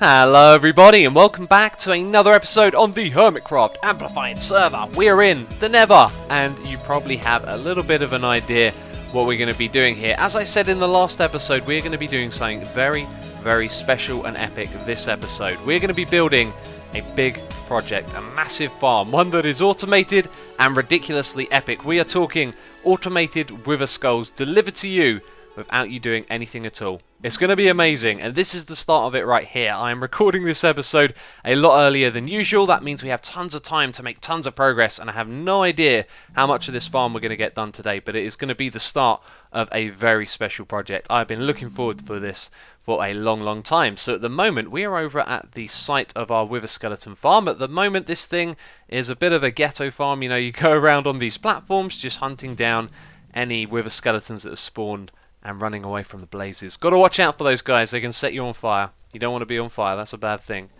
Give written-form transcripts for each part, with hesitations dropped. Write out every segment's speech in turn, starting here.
Hello everybody and welcome back to another episode on the Hermitcraft Amplified server. We're in the Nether and you probably have a little bit of an idea what we're going to be doing here. As I said in the last episode, we're going to be doing something very special and epic this episode. We're going to be building a big project, a massive farm, one that is automated and ridiculously epic. We are talking automated wither skulls delivered to you without you doing anything at all. It's going to be amazing, and this is the start of it right here. I am recording this episode a lot earlier than usual. That means we have tons of time to make tons of progress, and I have no idea how much of this farm we're going to get done today, but it is going to be the start of a very special project. I've been looking forward for this for a long time. So at the moment, we are over at the site of our wither skeleton farm. At the moment, this thing is a bit of a ghetto farm. You know, you go around on these platforms just hunting down any wither skeletons that have spawned and running away from the blazes. Got to watch out for those guys, they can set you on fire. You don't want to be on fire, that's a bad thing.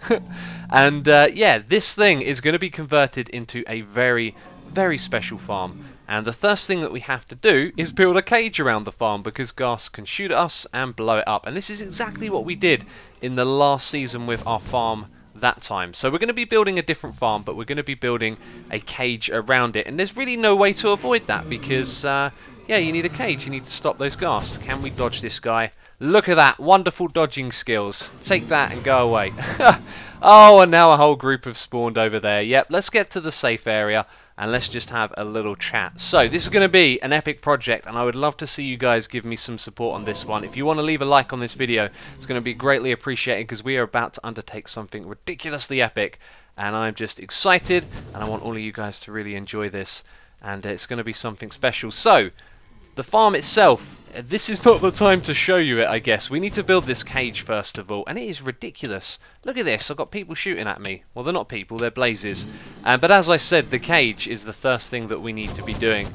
And yeah, this thing is going to be converted into a very special farm. And the first thing that we have to do is build a cage around the farm because ghasts can shoot at us and blow it up. And this is exactly what we did in the last season with our farm that time. So we're going to be building a different farm, but we're going to be building a cage around it. And there's really no way to avoid that because yeah, you need a cage. You need to stop those ghasts. Can we dodge this guy? Look at that. Wonderful dodging skills. Take that and go away. Oh, and now a whole group have spawned over there. Yep, let's get to the safe area and let's just have a little chat. So, this is going to be an epic project and I would love to see you guys give me some support on this one. If you want to leave a like on this video, it's going to be greatly appreciated because we are about to undertake something ridiculously epic and I'm just excited and I want all of you guys to really enjoy this and it's going to be something special. So, the farm itself, this is not the time to show you it, I guess. We need to build this cage first of all, and it is ridiculous. Look at this, I've got people shooting at me. Well, they're not people, they're blazes. But as I said, the cage is the first thing that we need to be doing.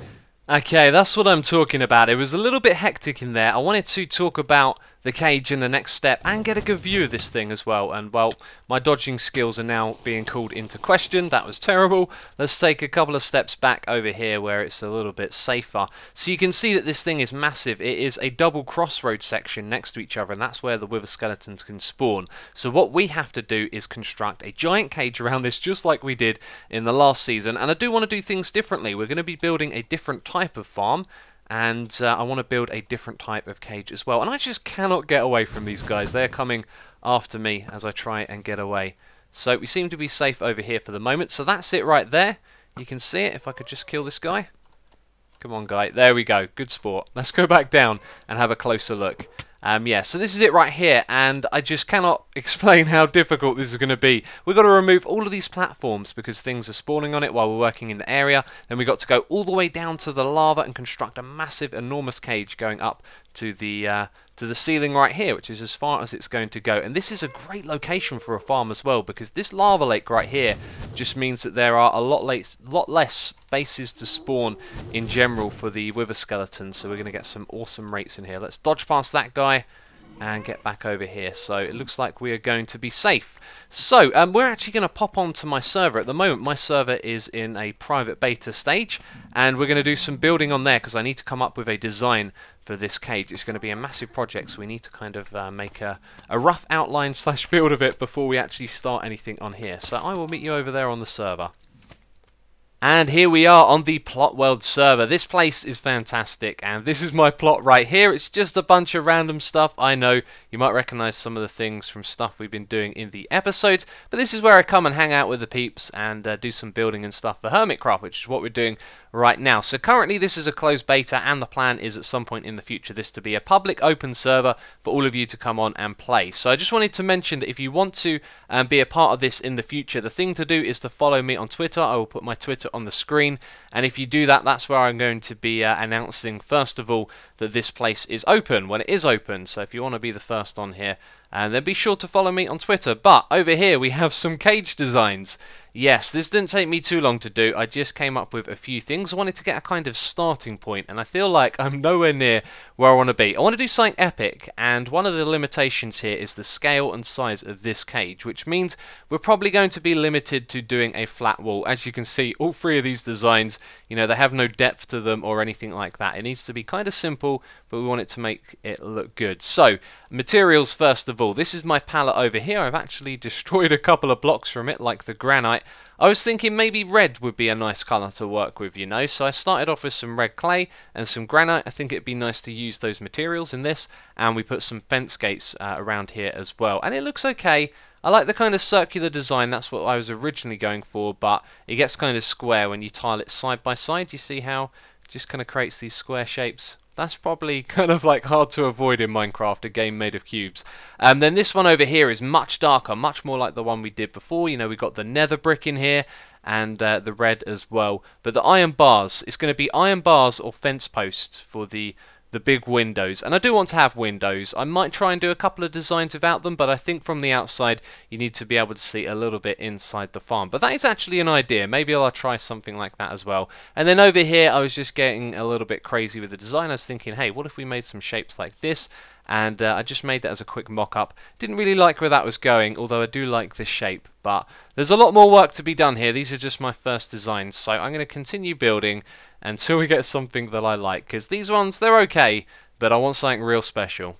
Okay, that's what I'm talking about. It was a little bit hectic in there. I wanted to talk about the cage in the next step and get a good view of this thing as well. And, well, my dodging skills are now being called into question. That was terrible. Let's take a couple of steps back over here where it's a little bit safer. So you can see that this thing is massive. It is a double crossroad section next to each other, and that's where the wither skeletons can spawn. So what we have to do is construct a giant cage around this, just like we did in the last season. And I do want to do things differently. We're going to be building a different type of farm. And I want to build a different type of cage as well. And I just cannot get away from these guys. They're coming after me as I try and get away. So we seem to be safe over here for the moment. So that's it right there. You can see it. If I could just kill this guy. Come on, guy. There we go. Good sport. Let's go back down and have a closer look. Yeah, so this is it right here, and I just cannot explain how difficult this is going to be. We've got to remove all of these platforms because things are spawning on it while we're working in the area. Then we've got to go all the way down to the lava and construct a massive, enormous cage going up to the ceiling right here, which is as far as it's going to go. And this is a great location for a farm as well, because this lava lake right here just means that there are a lot less spaces to spawn in general for the wither skeletons. So we're going to get some awesome rates in here. Let's dodge past that guy and get back over here. So it looks like we are going to be safe. So we're actually going to pop onto my server. At the moment my server is in a private beta stage and we're going to do some building on there because I need to come up with a design for this cage. It's going to be a massive project, so we need to kind of make a rough outline / build of it before we actually start anything on here. So I will meet you over there on the server. And here we are on the Plot World server. This place is fantastic, and this is my plot right here. It's just a bunch of random stuff. I know you might recognize some of the things from stuff we've been doing in the episodes, but this is where I come and hang out with the peeps and do some building and stuff for Hermitcraft, which is what we're doing right now. So currently this is a closed beta, and the plan is at some point in the future this to be a public open server for all of you to come on and play. So I just wanted to mention that if you want to be a part of this in the future, the thing to do is to follow me on Twitter. I will put my Twitter on the screen, and if you do that, that's where I'm going to be announcing first of all that this place is open when it is open. So if you want to be the first on here, then be sure to follow me on Twitter. But over here we have some cage designs. Yes, this didn't take me too long to do. I just came up with a few things. I wanted to get a kind of starting point, and I feel like I'm nowhere near where I want to be. I want to do something epic, and one of the limitations here is the scale and size of this cage, which means we're probably going to be limited to doing a flat wall. As you can see, all three of these designs, you know, they have no depth to them or anything like that. It needs to be kind of simple, but we want it to make it look good. So, materials first of of all, this is my palette over here. I've actually destroyed a couple of blocks from it, like the granite. I was thinking maybe red would be a nice colour to work with, you know, so I started off with some red clay and some granite. I think it'd be nice to use those materials in this, and we put some fence gates around here as well, and it looks okay. I like the kind of circular design, that's what I was originally going for, but it gets kind of square when you tile it side by side. You see how it just kind of creates these square shapes? That's probably kind of like hard to avoid in Minecraft, a game made of cubes. Then this one over here is much darker, much more like the one we did before. You know, we've got the nether brick in here and the red as well. But the iron bars, it's going to be iron bars or fence posts for the big windows. And I do want to have windows. I might try and do a couple of designs without them, but I think from the outside you need to be able to see a little bit inside the farm. But that is actually an idea. Maybe I'll try something like that as well. And then over here I was just getting a little bit crazy with the design. I was thinking, hey, what if we made some shapes like this? And I just made that as a quick mock-up. Didn't really like where that was going, although I do like this shape. But there's a lot more work to be done here. These are just my first designs, so I'm going to continue building until we get something that I like, because these ones, they're okay, but I want something real special.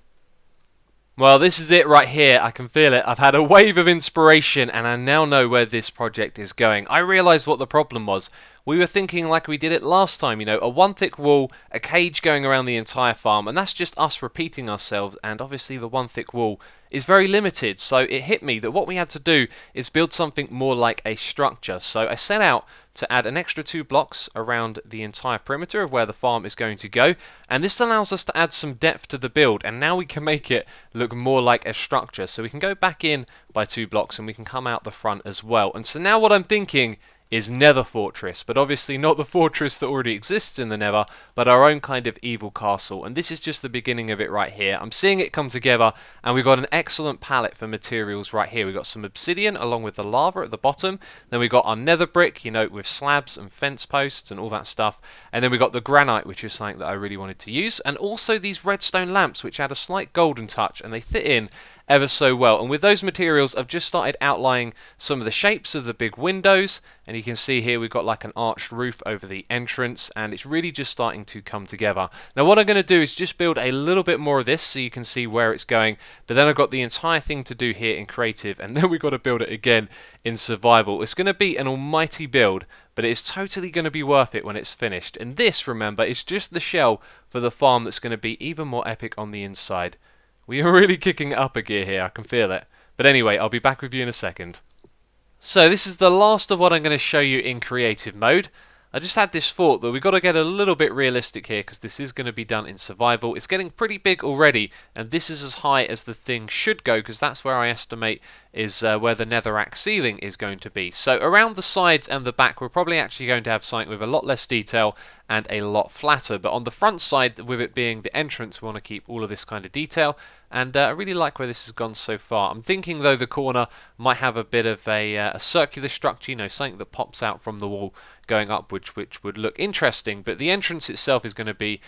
Well, this is it right here. I can feel it. I've had a wave of inspiration, and I now know where this project is going. I realised what the problem was. We were thinking like we did it last time, you know, a one thick wall, a cage going around the entire farm, and that's just us repeating ourselves, and obviously the one thick wall is very limited, so it hit me that what we had to do is build something more like a structure. So I set out to add an extra 2 blocks around the entire perimeter of where the farm is going to go, and this allows us to add some depth to the build, and now we can make it look more like a structure. So we can go back in by 2 blocks and we can come out the front as well. And so now what I'm thinking is Nether Fortress, but obviously not the fortress that already exists in the Nether, but our own kind of evil castle, and this is just the beginning of it right here. I'm seeing it come together, and we've got an excellent palette for materials right here. We've got some obsidian along with the lava at the bottom, then we've got our nether brick, you know, with slabs and fence posts and all that stuff, and then we've got the granite, which is something that I really wanted to use, and also these redstone lamps, which add a slight golden touch, and they fit in ever so well. And with those materials I've just started outlining some of the shapes of the big windows, and you can see here we've got like an arched roof over the entrance, and it's really just starting to come together. Now what I'm going to do is just build a little bit more of this so you can see where it's going, but then I've got the entire thing to do here in creative, and then we've got to build it again in survival. It's going to be an almighty build, but it's totally going to be worth it when it's finished. And this, remember, is just the shell for the farm that's going to be even more epic on the inside. We are really kicking it up a gear here, I can feel it. But anyway, I'll be back with you in a second. So this is the last of what I'm going to show you in creative mode. I just had this thought that we've got to get a little bit realistic here, because this is going to be done in survival. It's getting pretty big already, and this is as high as the thing should go, because that's where I estimate is where the netherrack ceiling is going to be. So around the sides and the back we're probably actually going to have something with a lot less detail and a lot flatter, but on the front side, with it being the entrance, we want to keep all of this kind of detail, and I really like where this has gone so far. I'm thinking though the corner might have a bit of a circular structure, you know, something that pops out from the wall going upwards, which would look interesting, but the entrance itself is going to be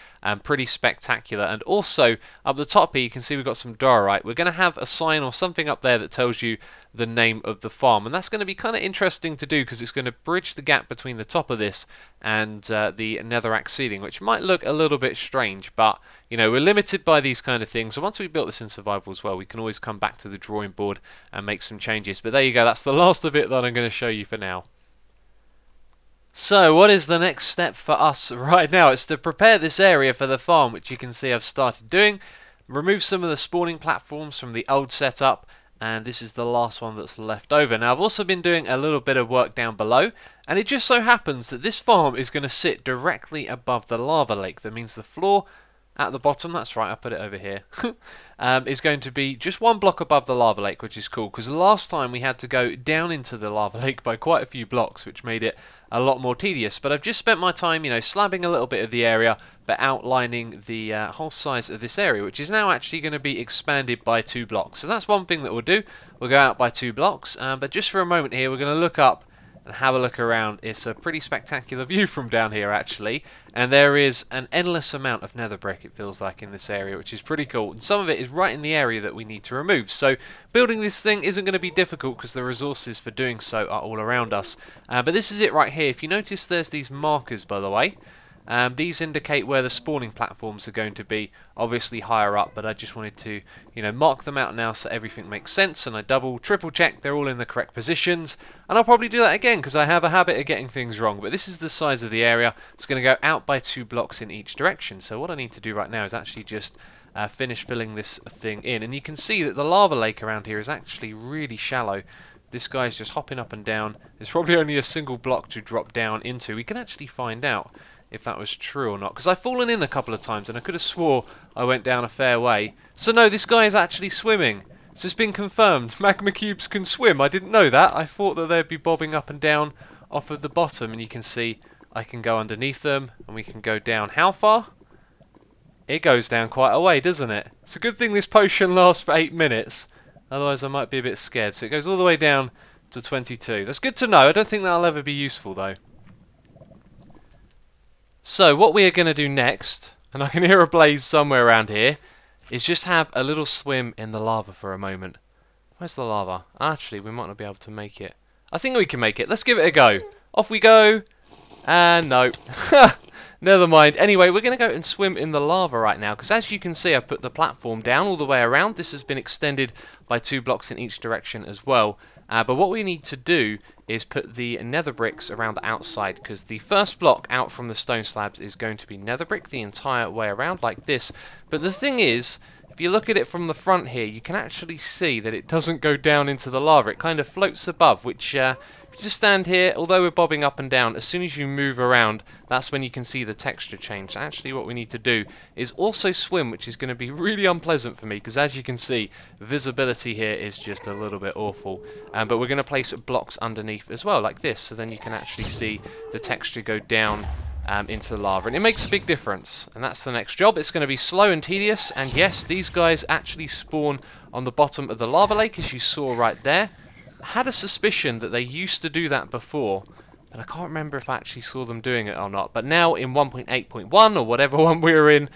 pretty spectacular. And also up the top here you can see we've got some diorite. We're going to have a sign or something up there that tells you the name of the farm, and that's going to be kind of interesting to do, because it's going to bridge the gap between the top of this and the netherrack ceiling, which might look a little bit strange, but you know, we're limited by these kind of things. So once we've built this in survival as well, we can always come back to the drawing board and make some changes. But there you go, that's the last of it that I'm going to show you for now. So what is the next step for us right now? It's to prepare this area for the farm, which you can see I've started doing. Remove some of the spawning platforms from the old setup, and this is the last one that's left over. Now I've also been doing a little bit of work down below, and it just so happens that this farm is going to sit directly above the lava lake. That means the floor at the bottom, that's right, I put it over here, is going to be just 1 block above the lava lake, which is cool, because last time we had to go down into the lava lake by quite a few blocks, which made it a lot more tedious. But I've just spent my time, you know, slabbing a little bit of the area, but outlining the whole size of this area, which is now actually going to be expanded by 2 blocks. So that's one thing that we'll do. We'll go out by 2 blocks, but just for a moment here, we're going to look up and have a look around. It's a pretty spectacular view from down here actually, and there is an endless amount of nether brick, it feels like, in this area, which is pretty cool, and some of it is right in the area that we need to remove. So building this thing isn't going to be difficult, because the resources for doing so are all around us. But this is it right here. If you notice, there's these markers, by the way. These indicate where the spawning platforms are going to be, obviously higher up, but I just wanted to, mark them out now so everything makes sense, and I triple check they're all in the correct positions, and I'll probably do that again because I have a habit of getting things wrong. But this is the size of the area. It's going to go out by 2 blocks in each direction, so what I need to do right now is actually just finish filling this thing in, and you can see that the lava lake around here is actually really shallow. This guy's just hopping up and down. There's probably only a single block to drop down into. We can actually find out if that was true or not, because I've fallen in a couple of times and I could have swore I went down a fair way. So no, this guy is actually swimming. So it's been confirmed. Magma cubes can swim. I didn't know that. I thought that they'd be bobbing up and down off of the bottom, and you can see I can go underneath them and we can go down. How far? It goes down quite a way, doesn't it? It's a good thing this potion lasts for 8 minutes. Otherwise I might be a bit scared. So it goes all the way down to 22. That's good to know. I don't think that'll ever be useful though. So what we are going to do next, and I can hear a blaze somewhere around here, is just have a little swim in the lava for a moment. Where's the lava? Actually, we might not be able to make it. I think we can make it. Let's give it a go. Off we go. And no. Never mind. Anyway, we're going to go and swim in the lava right now, because as you can see, I've put the platform down all the way around. This has been extended by 2 blocks in each direction as well. But what we need to do is put the nether bricks around the outside, because the first block out from the stone slabs is going to be nether brick the entire way around like this. But the thing is, if you look at it from the front here, you can actually see that it doesn't go down into the lava. It kind of floats above, which if you just stand here, although we're bobbing up and down, as soon as you move around, that's when you can see the texture change. So actually what we need to do is also swim, which is going to be really unpleasant for me, because as you can see, visibility here is just a little bit awful. But we're going to place blocks underneath as well, like this, so then you can actually see the texture go down into the lava, and it makes a big difference. And that's the next job. It's going to be slow and tedious, and yes, these guys actually spawn on the bottom of the lava lake, as you saw right there. I had a suspicion that they used to do that before, but I can't remember if I actually saw them doing it or not. But now in 1.8.1 or whatever one we were in,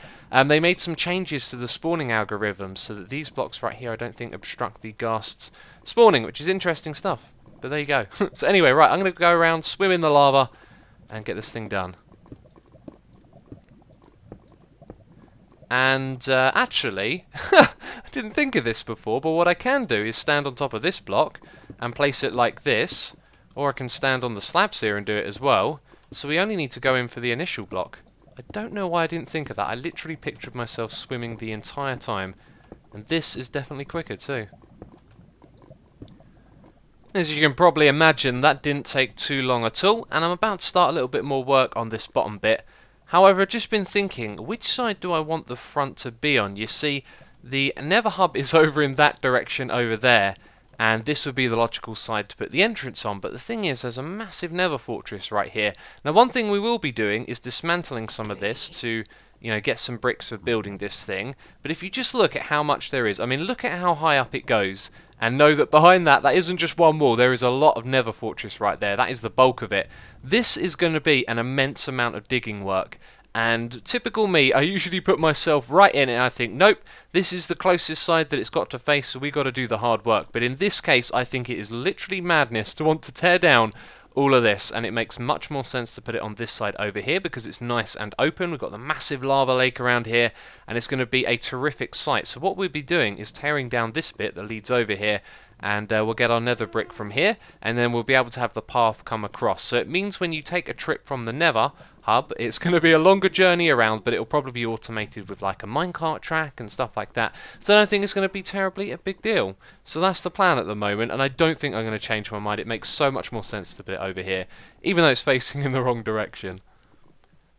they made some changes to the spawning algorithms so that these blocks right here I don't think obstruct the ghasts spawning, which is interesting stuff. But there you go. So anyway, right, I'm going to go around, swim in the lava, and get this thing done. And actually, I didn't think of this before, but what I can do is stand on top of this block and place it like this, or I can stand on the slabs here and do it as well. So we only need to go in for the initial block. I don't know why I didn't think of that. I literally pictured myself swimming the entire time, and this is definitely quicker too. As you can probably imagine, that didn't take too long at all, and I'm about to start a little bit more work on this bottom bit. However, I've just been thinking, which side do I want the front to be on? You see, the nether hub is over in that direction over there, and this would be the logical side to put the entrance on. But the thing is, there's a massive nether fortress right here. Now, one thing we will be doing is dismantling some of this to, get some bricks for building this thing. But if you just look at how much there is, I mean, look at how high up it goes, and know that behind that isn't just one wall. There is a lot of nether fortress right there. That is the bulk of it. This is going to be an immense amount of digging work. And typical me, I usually put myself right in it and I think, nope, this is the closest side that it's got to face, so we got to do the hard work. But in this case, I think it is literally madness to want to tear down all of this, and it makes much more sense to put it on this side over here because it's nice and open. We've got the massive lava lake around here, and it's going to be a terrific site. So what we'll be doing is tearing down this bit that leads over here, and we'll get our nether brick from here, and then we'll be able to have the path come across. So it means when you take a trip from the nether hub, it's going to be a longer journey around, but it'll probably be automated with like a minecart track and stuff like that. So I don't think it's going to be terribly a big deal. So that's the plan at the moment, and I don't think I'm going to change my mind. It makes so much more sense to put it over here, even though it's facing in the wrong direction.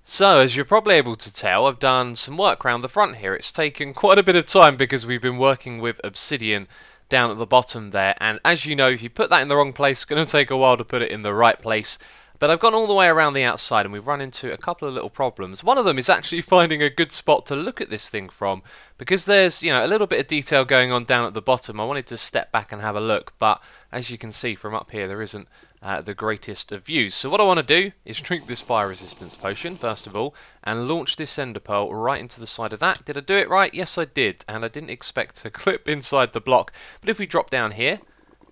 So, as you're probably able to tell, I've done some work around the front here. It's taken quite a bit of time because we've been working with obsidian down at the bottom there, and as you know, if you put that in the wrong place, it's going to take a while to put it in the right place. But I've gone all the way around the outside, and we've run into a couple of little problems. One of them is actually finding a good spot to look at this thing from, because there's, a little bit of detail going on down at the bottom. I wanted to step back and have a look, but as you can see from up here, there isn't the greatest of views. So what I want to do is drink this fire resistance potion, first of all, and launch this ender pearl right into the side of that. Did I do it right? Yes, I did, and I didn't expect to clip inside the block. But if we drop down here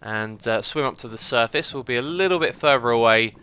and swim up to the surface, we'll be a little bit further away.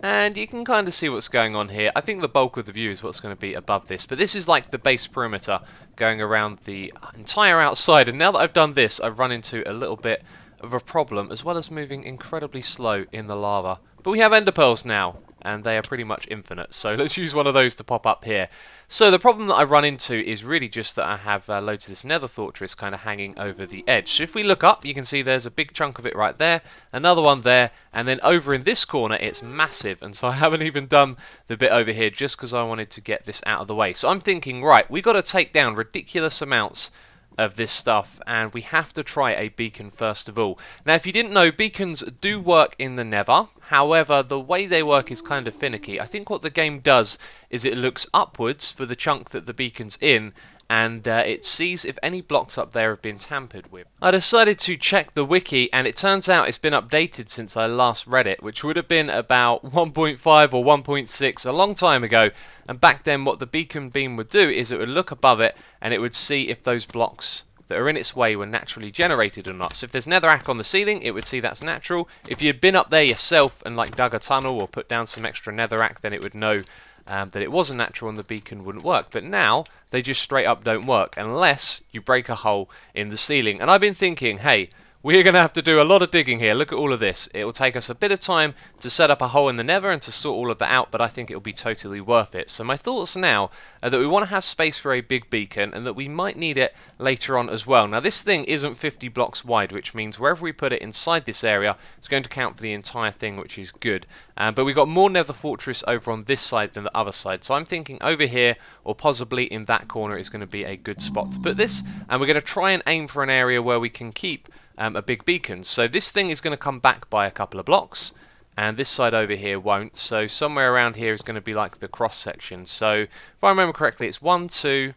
And you can kind of see what's going on here. I think the bulk of the view is what's going to be above this. But this is like the base perimeter going around the entire outside. And now that I've done this, I've run into a little bit of a problem, as well as moving incredibly slow in the lava. But we have ender pearls now, and they are pretty much infinite. So let's use one of those to pop up here. So the problem that I run into is really just that I have loads of this nether fortress kind of hanging over the edge. So if we look up, you can see there's a big chunk of it right there, another one there, and then over in this corner it's massive. And so I haven't even done the bit over here just because I wanted to get this out of the way. So I'm thinking, right, we've got to take down ridiculous amounts of this stuff, and we have to try a beacon first of all. Now, if you didn't know, beacons do work in the nether. However, the way they work is kind of finicky. I think what the game does is it looks upwards for the chunk that the beacon's in, and it sees if any blocks up there have been tampered with. I decided to check the wiki, and it turns out it's been updated since I last read it, which would have been about 1.5 or 1.6, a long time ago. And back then what the beacon beam would do is it would look above it and it would see if those blocks that are in its way were naturally generated or not. So if there's netherrack on the ceiling, it would see that's natural. If you'd been up there yourself and like dug a tunnel or put down some extra netherrack, then it would know that it wasn't natural and the beacon wouldn't work. But now they just straight up don't work unless you break a hole in the ceiling. And I've been thinking, hey, we're going to have to do a lot of digging here. Look at all of this. It will take us a bit of time to set up a hole in the nether and to sort all of that out, but I think it will be totally worth it. So my thoughts now are that we want to have space for a big beacon and that we might need it later on as well. Now this thing isn't 50 blocks wide, which means wherever we put it inside this area, it's going to count for the entire thing, which is good. But we've got more nether fortress over on this side than the other side. So I'm thinking over here or possibly in that corner is going to be a good spot to put this. And we're going to try and aim for an area where we can keep a big beacon. So this thing is going to come back by a couple of blocks, and this side over here won't. So somewhere around here is going to be like the cross section. So if I remember correctly, it's 1, 2,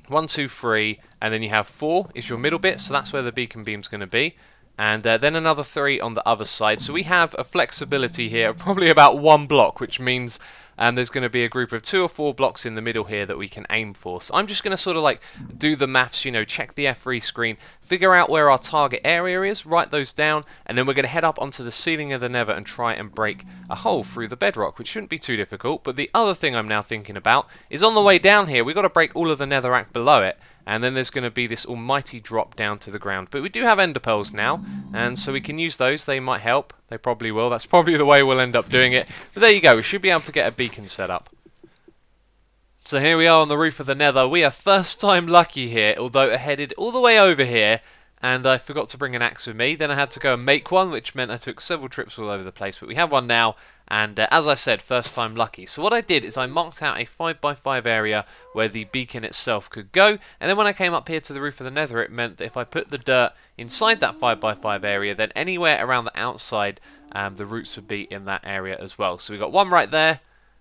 1, 2, 3, and then you have 4 is your middle bit. So that's where the beacon beam's going to be. And then another 3 on the other side. So we have a flexibility here of probably about 1 block, which means there's going to be a group of 2 or 4 blocks in the middle here that we can aim for. So I'm just going to sort of like do the maths, you know, check the F3 screen, figure out where our target area is, write those down, and then we're going to head up onto the ceiling of the nether and try and break a hole through the bedrock, which shouldn't be too difficult. But the other thing I'm now thinking about is on the way down here, we've got to break all of the netherrack below it, and then there's going to be this almighty drop down to the ground. But we do have ender pearls now, and so we can use those. They might help. They probably will. That's probably the way we'll end up doing it. But there you go. We should be able to get a beacon set up. So here we are on the roof of the nether. We are first time lucky here, although I headed all the way over here, and I forgot to bring an axe with me. Then I had to go and make one, which meant I took several trips all over the place. But we have one now, and as I said, first time lucky. So what I did is I marked out a 5x5 area where the beacon itself could go, and then when I came up here to the roof of the nether, it meant that if I put the dirt inside that 5x5 area, then anywhere around the outside, the roots would be in that area as well. So we got one right there,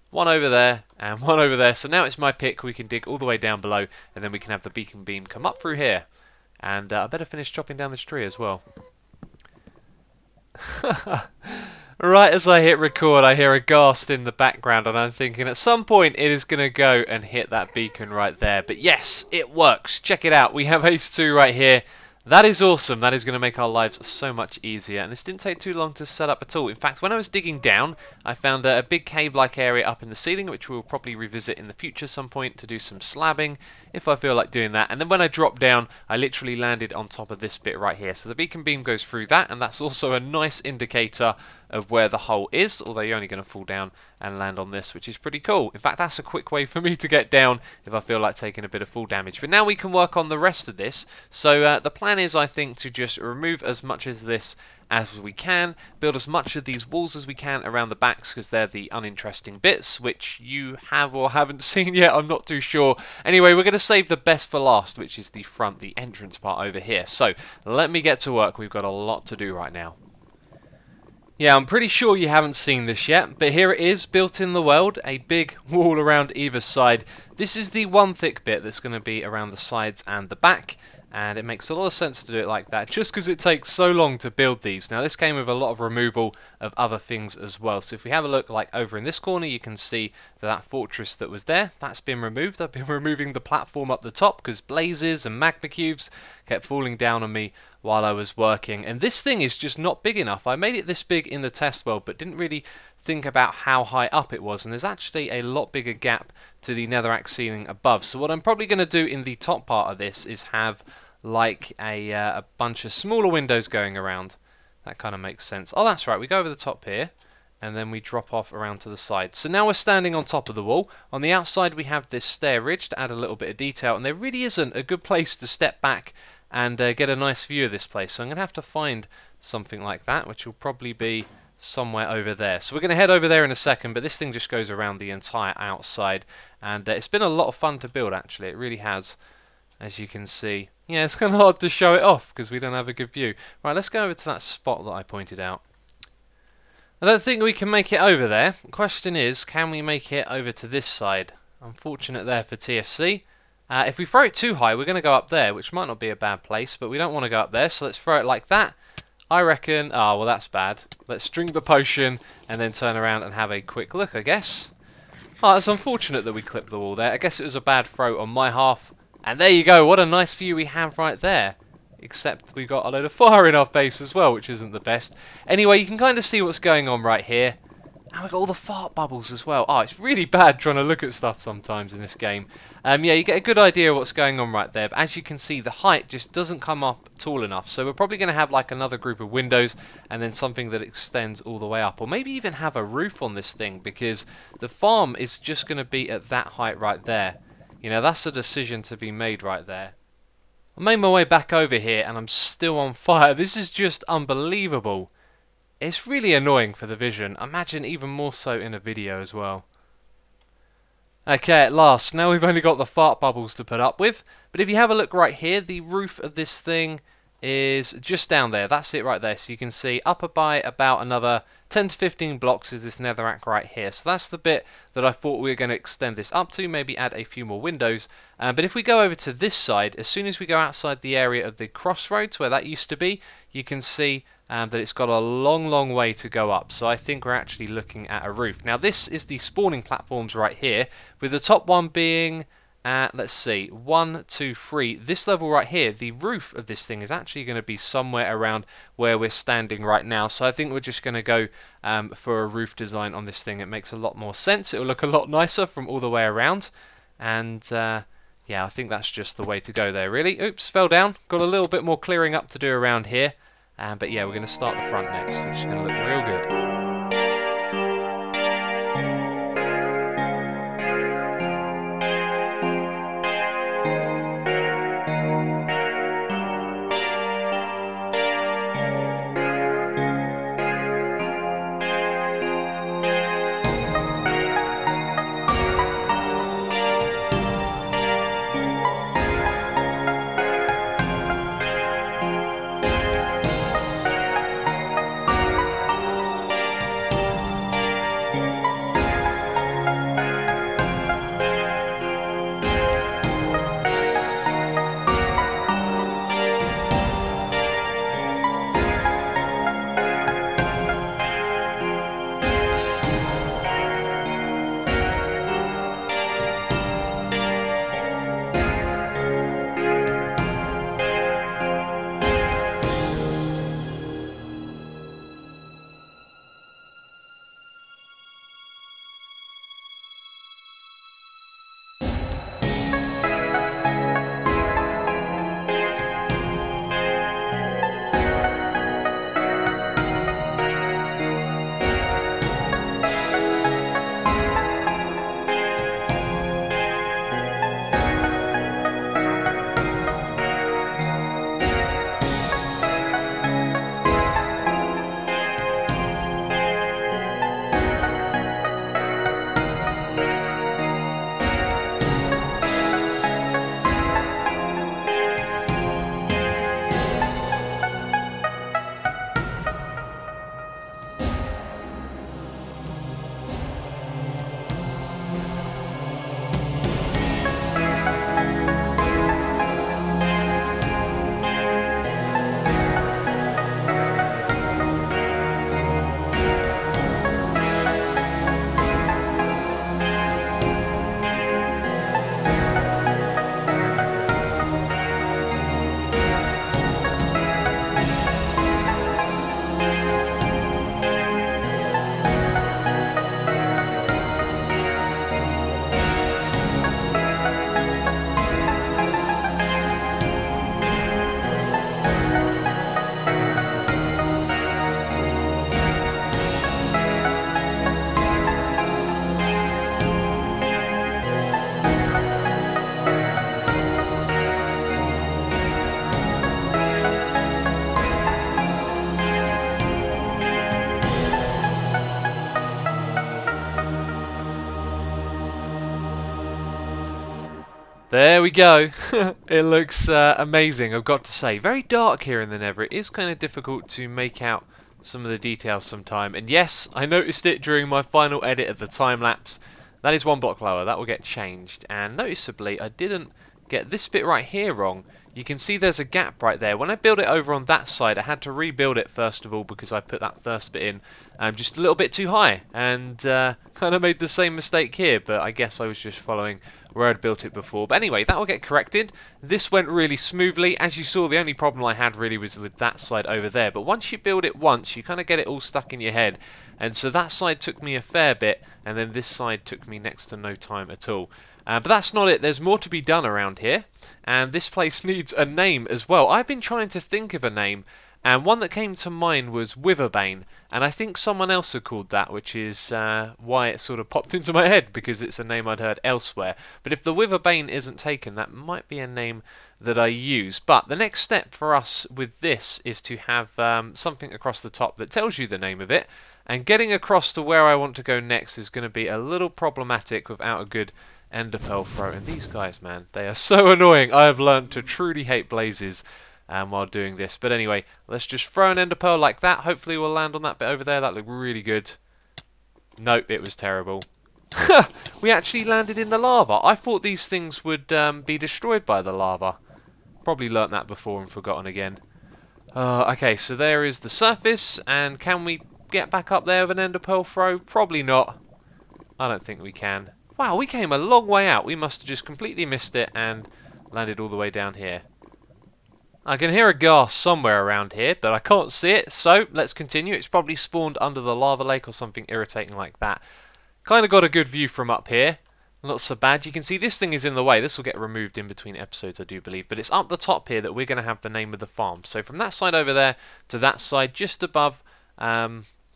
one over there, and one over there. So now it's my pick. We can dig all the way down below, and then we can have the beacon beam come up through here. And I better finish chopping down this tree as well. Right as I hit record, I hear a ghast in the background, and I'm thinking at some point it is going to go and hit that beacon right there. But yes, it works. Check it out. We have Ace 2 right here. That is awesome. That is going to make our lives so much easier. And this didn't take too long to set up at all. In fact, when I was digging down, I found a big cave-like area up in the ceiling, which we'll probably revisit in the future some point to do some slabbing, if I feel like doing that. And then when I dropped down, I literally landed on top of this bit right here. So the beacon beam goes through that, and that's also a nice indicator of where the hole is, although you're only going to fall down and land on this, which is pretty cool. In fact, that's a quick way for me to get down if I feel like taking a bit of fall damage. But now we can work on the rest of this. So the plan is, I think, to just remove as much of this as we can, build as much of these walls as we can around the backs, because they're the uninteresting bits, which you have or haven't seen yet, I'm not too sure. Anyway, we're going to save the best for last, which is the front, the entrance part over here. So let me get to work. We've got a lot to do right now. Yeah, I'm pretty sure you haven't seen this yet, but here it is, built in the world, a big wall around either side. This is the one thick bit that's going to be around the sides and the back, and it makes a lot of sense to do it like that, just because it takes so long to build these. Now, this came with a lot of removal of other things as well, so if we have a look like over in this corner, you can see that fortress that was there, that's been removed. I've been removing the platform up the top, because blazes and magma cubes kept falling down on me while I was working, and this thing is just not big enough. I made it this big in the test world, but didn't really think about how high up it was, and there's actually a lot bigger gap to the netherrack ceiling above. So what I'm probably going to do in the top part of this is have like a bunch of smaller windows going around. That kind of makes sense. Oh, that's right, we go over the top here, and then we drop off around to the side. So now we're standing on top of the wall. On the outside we have this stair ridge to add a little bit of detail, and there really isn't a good place to step back and get a nice view of this place. So I'm going to have to find something like that, which will probably be somewhere over there. So we're going to head over there in a second, but this thing just goes around the entire outside, and it's been a lot of fun to build actually. It really has, as you can see. Yeah, it's kind of hard to show it off because we don't have a good view. Right, let's go over to that spot that I pointed out. I don't think we can make it over there. The question is, can we make it over to this side? Unfortunate there for TFC. If we throw it too high, we're going to go up there, which might not be a bad place, but we don't want to go up there, so let's throw it like that. I reckon... oh, well, that's bad. Let's drink the potion and then turn around and have a quick look, I guess. Oh, it's unfortunate that we clipped the wall there. I guess it was a bad throw on my half. And there you go. What a nice view we have right there. Except we got a load of fire in our face as well, which isn't the best. Anyway, you can kind of see what's going on right here. And we've got all the fart bubbles as well. Oh, it's really bad trying to look at stuff sometimes in this game. Yeah, you get a good idea of what's going on right there. But as you can see, the height just doesn't come up tall enough. So we're probably going to have like another group of windows and then something that extends all the way up. Or maybe even have a roof on this thing, because the farm is just going to be at that height right there. You know, that's a decision to be made right there. I made my way back over here and I'm still on fire. This is just unbelievable. It's really annoying for the vision. Imagine even more so in a video as well. Okay, at last. Now we've only got the fart bubbles to put up with. But if you have a look right here, the roof of this thing is just down there. That's it right there. So you can see up by about another 10 to 15 blocks is this netherrack right here. So that's the bit that I thought we were going to extend this up to, maybe add a few more windows. But if we go over to this side, as soon as we go outside the area of the crossroads where that used to be, you can see that it's got a long way to go up. So I think we're actually looking at a roof. Now this is the spawning platforms right here, with the top one being let's see, 1, 2, 3. This level right here, the roof of this thing is actually going to be somewhere around where we're standing right now. So I think we're just going to go for a roof design on this thing. It makes a lot more sense. It will look a lot nicer from all the way around. And yeah, I think that's just the way to go there, really. Oops, fell down. Got a little bit more clearing up to do around here. But yeah, we're going to start the front next, which is going to look real good. There we go. It looks amazing, I've got to say. Very dark here in the Nether. It is kind of difficult to make out some of the details sometime. And yes, I noticed it during my final edit of the time lapse. That is 1 block lower. That will get changed. And noticeably, I didn't get this bit right here wrong. You can see there's a gap right there. When I built it over on that side, I had to rebuild it first of all because I put that first bit in just a little bit too high. And kind of made the same mistake here, but I guess I was just following where I'd built it before. But anyway, that will get corrected. This went really smoothly. As you saw, the only problem I had really was with that side over there. But once you build it once, you kind of get it all stuck in your head. And so that side took me a fair bit, and then this side took me next to no time at all. But that's not it. There's more to be done around here, and this place needs a name as well. I've been trying to think of a name, and one that came to mind was Witherbane, and I think someone else had called that, which is why it sort of popped into my head, because it's a name I'd heard elsewhere. But if the Witherbane isn't taken, that might be a name that I use. But the next step for us with this is to have something across the top that tells you the name of it, and getting across to where I want to go next is going to be a little problematic without a good ender pearl throw. And these guys, man, they are so annoying. I have learned to truly hate blazes while doing this. But anyway, let's just throw an ender pearl like that. Hopefully we'll land on that bit over there. That looked really good. Nope, it was terrible. We actually landed in the lava. I thought these things would be destroyed by the lava. Probably learnt that before and forgotten again. Okay, so there is the surface, and can we get back up there with an ender pearl throw? Probably not. I don't think we can. Wow, we came a long way out. We must have just completely missed it and landed all the way down here. I can hear a ghast somewhere around here, but I can't see it, so let's continue. It's probably spawned under the lava lake or something irritating like that. Kind of got a good view from up here. Not so bad. You can see this thing is in the way. This will get removed in between episodes, I do believe. But it's up the top here that we're going to have the name of the farm. So from that side over there to that side, just above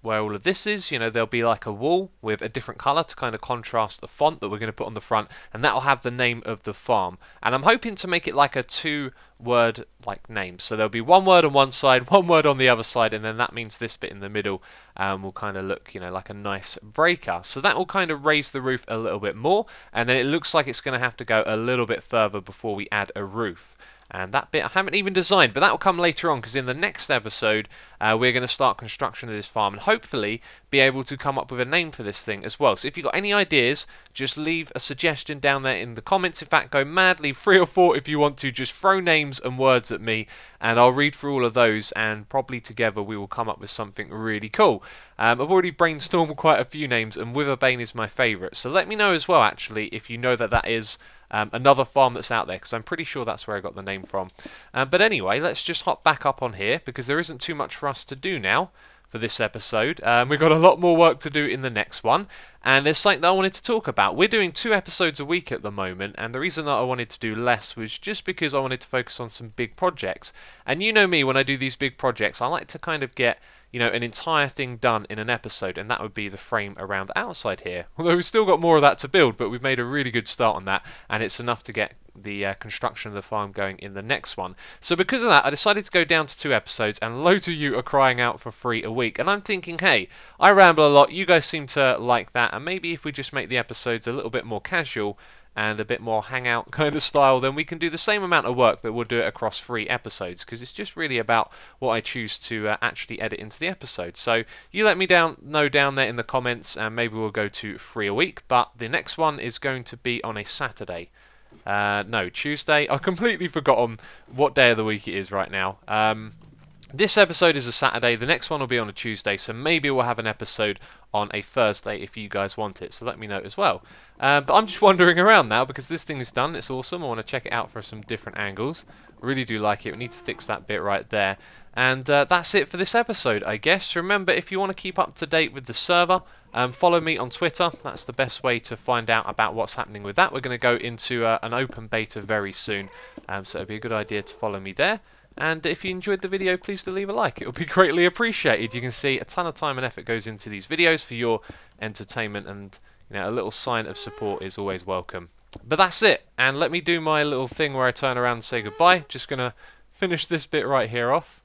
where all of this is, you know, there'll be like a wall with a different colour to kind of contrast the font that we're going to put on the front, and that'll have the name of the farm. And I'm hoping to make it like a 2-word like name. So there'll be 1 word on one side, 1 word on the other side, and then that means this bit in the middle will kind of look, you know, like a nice breaker. So that will kind of raise the roof a little bit more, and then it looks like it's going to have to go a little bit further before we add a roof. And that bit I haven't even designed, but that will come later on, because in the next episode we're going to start construction of this farm and hopefully be able to come up with a name for this thing as well. So if you've got any ideas, just leave a suggestion down there in the comments. In fact, go mad, leave 3 or 4 if you want to. Just throw names and words at me and I'll read through all of those, and probably together we will come up with something really cool. I've already brainstormed quite a few names, and Witherbane is my favourite. So let me know as well, actually, if you know that that is another farm that's out there, because I'm pretty sure that's where I got the name from. But anyway, let's just hop back up on here, because there isn't too much for us to do now for this episode. We've got a lot more work to do in the next one, and there's something that I wanted to talk about. We're doing 2 episodes a week at the moment, and the reason that I wanted to do less was just because I wanted to focus on some big projects. And you know me, when I do these big projects, I like to kind of get, you know, an entire thing done in an episode, and that would be the frame around the outside here. Although we've still got more of that to build, but we've made a really good start on that, and it's enough to get the construction of the farm going in the next one. So because of that, I decided to go down to 2 episodes, and loads of you are crying out for 3 a week. And I'm thinking, hey, I ramble a lot, you guys seem to like that, and maybe if we just make the episodes a little bit more casual and a bit more hangout kind of style, then we can do the same amount of work, but we'll do it across 3 episodes, because it's just really about what I choose to actually edit into the episode. So you let me know down there in the comments, and maybe we'll go to 3 a week, but the next one is going to be on a Saturday. No, Tuesday. I've completely forgotten what day of the week it is right now. This episode is a Saturday, the next one will be on a Tuesday, so maybe we'll have an episode on a Thursday if you guys want it, so let me know as well. But I'm just wandering around now because this thing is done, it's awesome. I want to check it out for some different angles. I really do like it. We need to fix that bit right there. And that's it for this episode, I guess. Remember, if you want to keep up to date with the server, follow me on Twitter. That's the best way to find out about what's happening with that. We're going to go into an open beta very soon, so it'd be a good idea to follow me there. And if you enjoyed the video, please do leave a like. It would be greatly appreciated. You can see a ton of time and effort goes into these videos for your entertainment, and you know, a little sign of support is always welcome. But that's it, and let me do my little thing where I turn around and say goodbye. Just going to finish this bit right here off.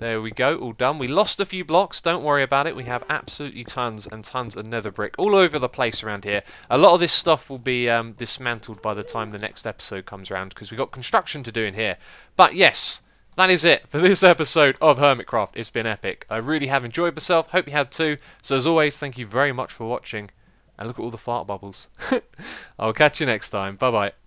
There we go, all done. We lost a few blocks, don't worry about it. We have absolutely tons and tons of nether brick all over the place around here. A lot of this stuff will be dismantled by the time the next episode comes around, because we've got construction to do in here. But yes, that is it for this episode of Hermitcraft. It's been epic. I really have enjoyed myself. Hope you had too. So as always, thank you very much for watching. And look at all the fart bubbles. I'll catch you next time. Bye-bye.